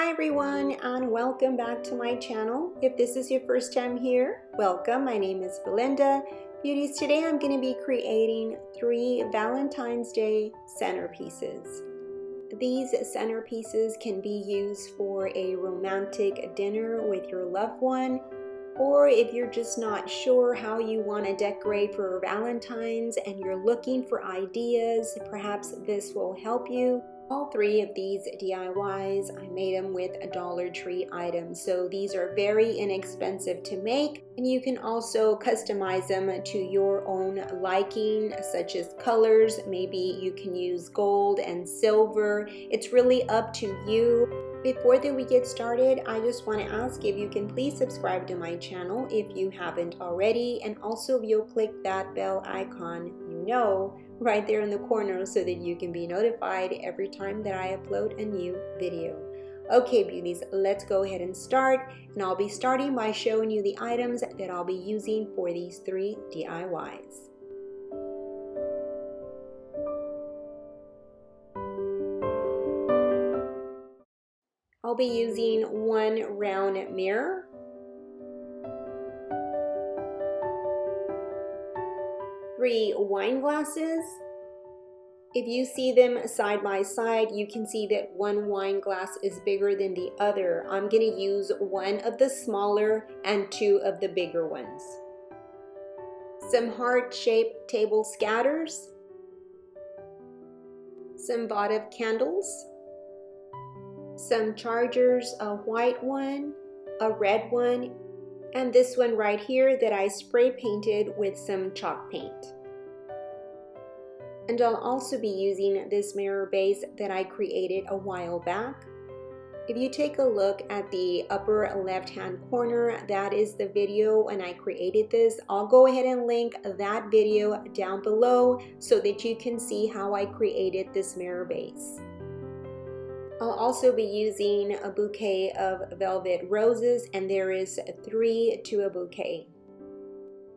Hi everyone, and welcome back to my channel. If this is your first time here, welcome. My name is Belinda. Beauties, today I'm going to be creating 3 Valentine's Day centerpieces. These centerpieces can be used for a romantic dinner with your loved one, or if you're just not sure how you want to decorate for Valentine's and you're looking for ideas, perhaps this will help you. All 3 of these DIYs, I made them with a Dollar Tree items, so these are very inexpensive to make, and you can also customize them to your own liking, such as colors. Maybe you can use gold and silver. It's really up to you. Before we get started, I just want to ask if you can please subscribe to my channel if you haven't already, and also if you'll click that bell icon, right there in the corner, so that you can be notified every time that I upload a new video. Okay beauties, let's go ahead and start, and I'll be starting by showing you the items that I'll be using for these 3 DIYs. I'll be using 1 round mirror, 3 wine glasses. If you see them side by side, you can see that 1 wine glass is bigger than the other. I'm going to use 1 of the smaller and 2 of the bigger ones. Some heart-shaped table scatters, some votive candles, some chargers, a white one, a red one, and this one right here that I spray painted with some chalk paint. And I'll also be using this mirror base that I created a while back. If you take a look at the upper left hand corner, that is the video when I created this. I'll go ahead and link that video down below so that you can see how I created this mirror base. I'll also be using a bouquet of velvet roses, and there is 3 to a bouquet.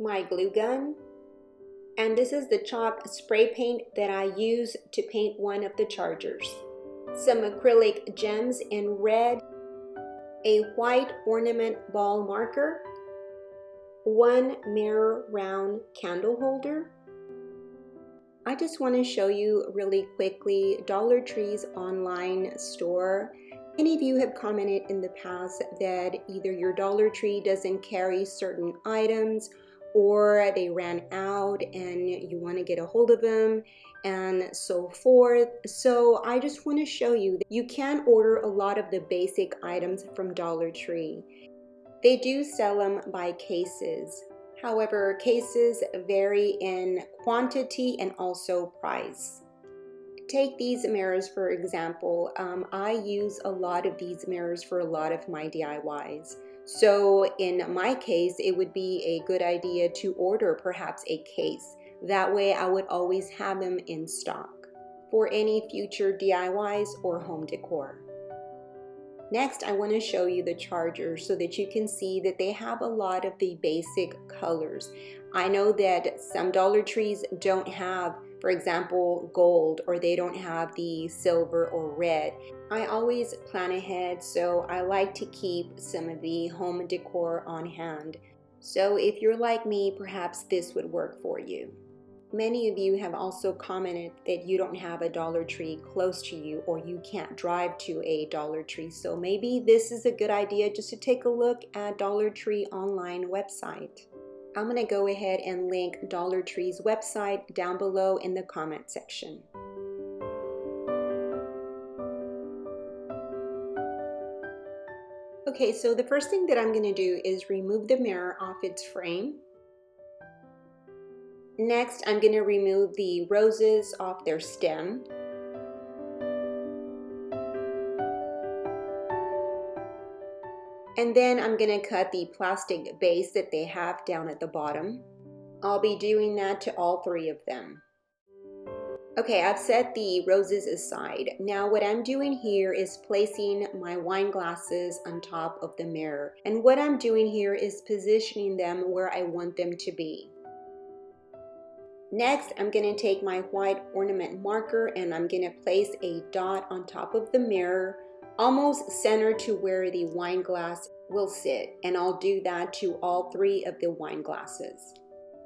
My glue gun, and this is the chalk spray paint that I use to paint 1 of the chargers. Some acrylic gems in red, a white ornament ball marker, 1 mirror round candle holder. I just want to show you really quickly Dollar Tree's online store. Many of you have commented in the past that either your Dollar Tree doesn't carry certain items, or they ran out and you want to get a hold of them, and so forth. So I just want to show you that you can order a lot of the basic items from Dollar Tree. They do sell them by cases. However, cases vary in quantity and also price. Take these mirrors for example. I use a lot of these mirrors for a lot of my DIYs. So in my case, it would be a good idea to order perhaps a case. That way I would always have them in stock for any future DIYs or home decor. Next, I want to show you the chargers so that you can see that they have a lot of the basic colors. I know that some Dollar Trees don't have, for example, gold, or they don't have the silver or red. I always plan ahead, so I like to keep some of the home decor on hand. So if you're like me, perhaps this would work for you. Many of you have also commented that you don't have a Dollar Tree close to you, or you can't drive to a Dollar Tree. So maybe this is a good idea just to take a look at Dollar Tree online website. I'm going to go ahead and link Dollar Tree's website down below in the comment section. Okay, so the first thing that I'm going to do is remove the mirror off its frame. Next, I'm going to remove the roses off their stem. And then I'm going to cut the plastic base that they have down at the bottom. I'll be doing that to all 3 of them. Okay, I've set the roses aside. Now what I'm doing here is placing my wine glasses on top of the mirror. And what I'm doing here is positioning them where I want them to be. Next, I'm going to take my white ornament marker and I'm going to place a dot on top of the mirror almost center to where the wine glass will sit, and I'll do that to all 3 of the wine glasses.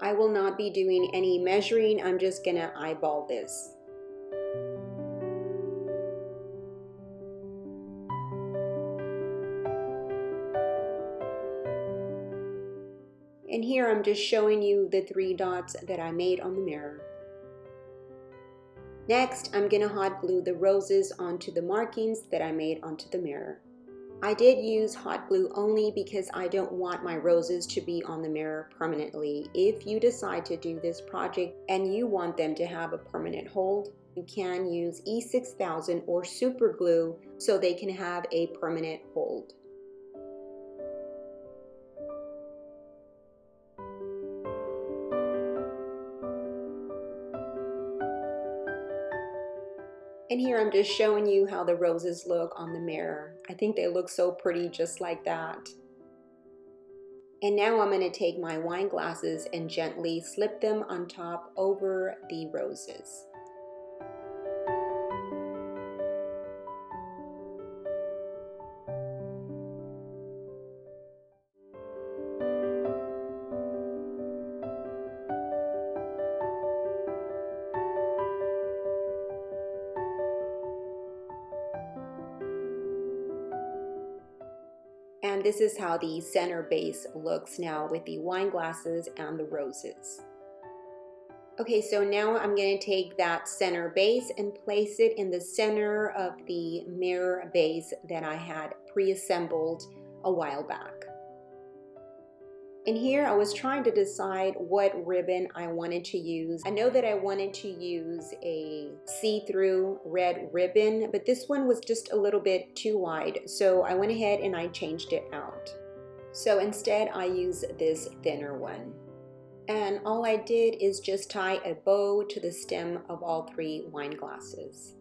I will not be doing any measuring, I'm just gonna eyeball this. And here I'm just showing you the 3 dots that I made on the mirror. Next, I'm gonna hot glue the roses onto the markings that I made onto the mirror. I did use hot glue only because I don't want my roses to be on the mirror permanently. If you decide to do this project and you want them to have a permanent hold, you can use E6000 or super glue so they can have a permanent hold. And here I'm just showing you how the roses look on the mirror. I think they look so pretty just like that. And now I'm going to take my wine glasses and gently slip them on top over the roses. And this is how the center base looks now with the wine glasses and the roses. Okay, so now I'm going to take that center base and place it in the center of the mirror base that I had pre-assembled a while back. And here I was trying to decide what ribbon I wanted to use. I know that I wanted to use a see-through red ribbon, but this one was just a little bit too wide, so I went ahead and I changed it out. So instead I used this thinner one. And all I did is just tie a bow to the stem of all 3 wine glasses.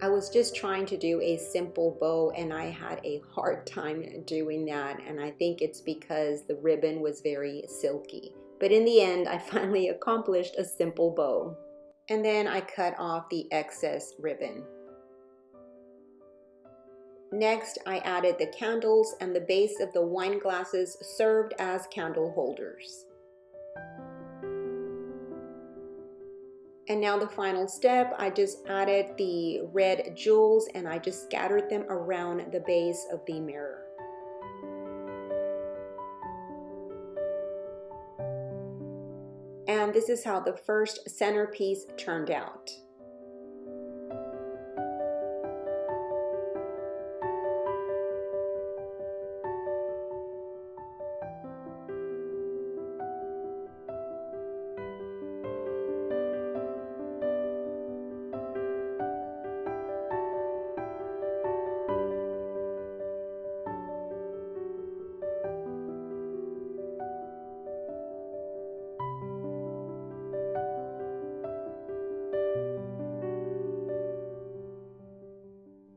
I was just trying to do a simple bow and I had a hard time doing that, and I think it's because the ribbon was very silky. But in the end, I finally accomplished a simple bow. And then I cut off the excess ribbon. Next, I added the candles, and the base of the wine glasses served as candle holders. And now the final step, I just added the red jewels and I just scattered them around the base of the mirror. And this is how the first centerpiece turned out.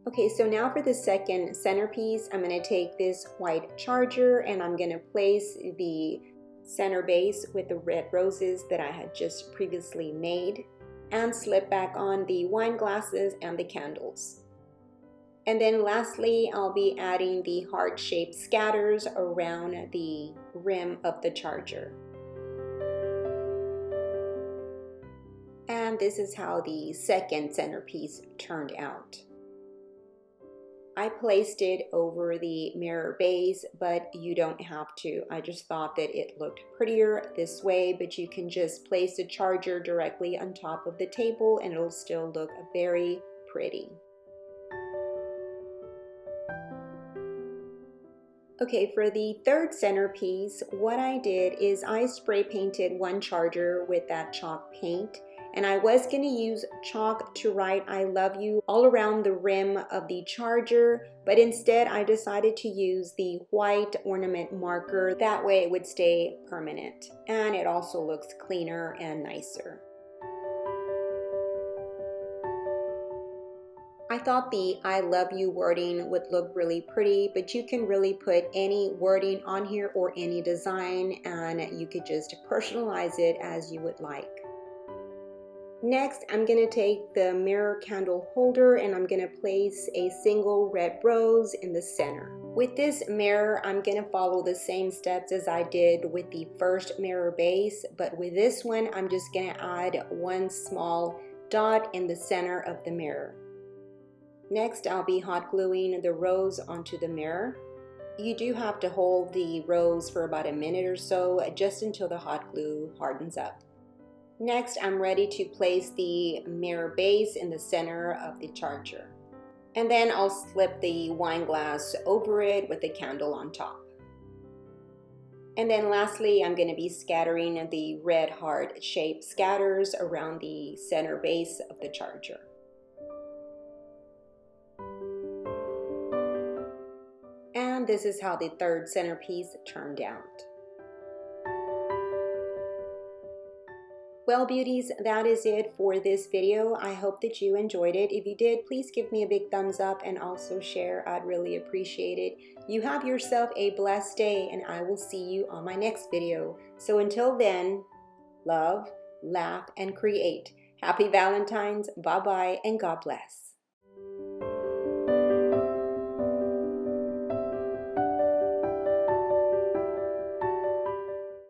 Okay, so now for the second centerpiece, I'm going to take this white charger and I'm going to place the center base with the red roses that I had just previously made and slip back on the wine glasses and the candles. And then lastly, I'll be adding the heart-shaped scatters around the rim of the charger. And this is how the second centerpiece turned out. I placed it over the mirror base, but you don't have to. I just thought that it looked prettier this way, but you can just place the charger directly on top of the table and it'll still look very pretty. Okay, for the third centerpiece, what I did is I spray painted one charger with that chalk paint. And I was going to use chalk to write I love you all around the rim of the charger, but instead I decided to use the white ornament marker. That way it would stay permanent and it also looks cleaner and nicer. I thought the I love you wording would look really pretty, but you can really put any wording on here or any design and you could just personalize it as you would like. Next, I'm going to take the mirror candle holder and I'm going to place a single red rose in the center. With this mirror, I'm going to follow the same steps as I did with the first mirror base, but with this one, I'm just going to add one small dot in the center of the mirror. Next, I'll be hot gluing the rose onto the mirror. You do have to hold the rose for about a minute or so, just until the hot glue hardens up. Next, I'm ready to place the mirror base in the center of the charger. And then I'll slip the wine glass over it with the candle on top. And then lastly, I'm going to be scattering the red heart-shaped scatters around the center base of the charger. And this is how the third centerpiece turned out. Well, beauties, that is it for this video. I hope that you enjoyed it. If you did, please give me a big thumbs up and also share. I'd really appreciate it. You have yourself a blessed day, and I will see you on my next video. So until then, love, laugh, and create. Happy Valentine's, bye-bye, and God bless.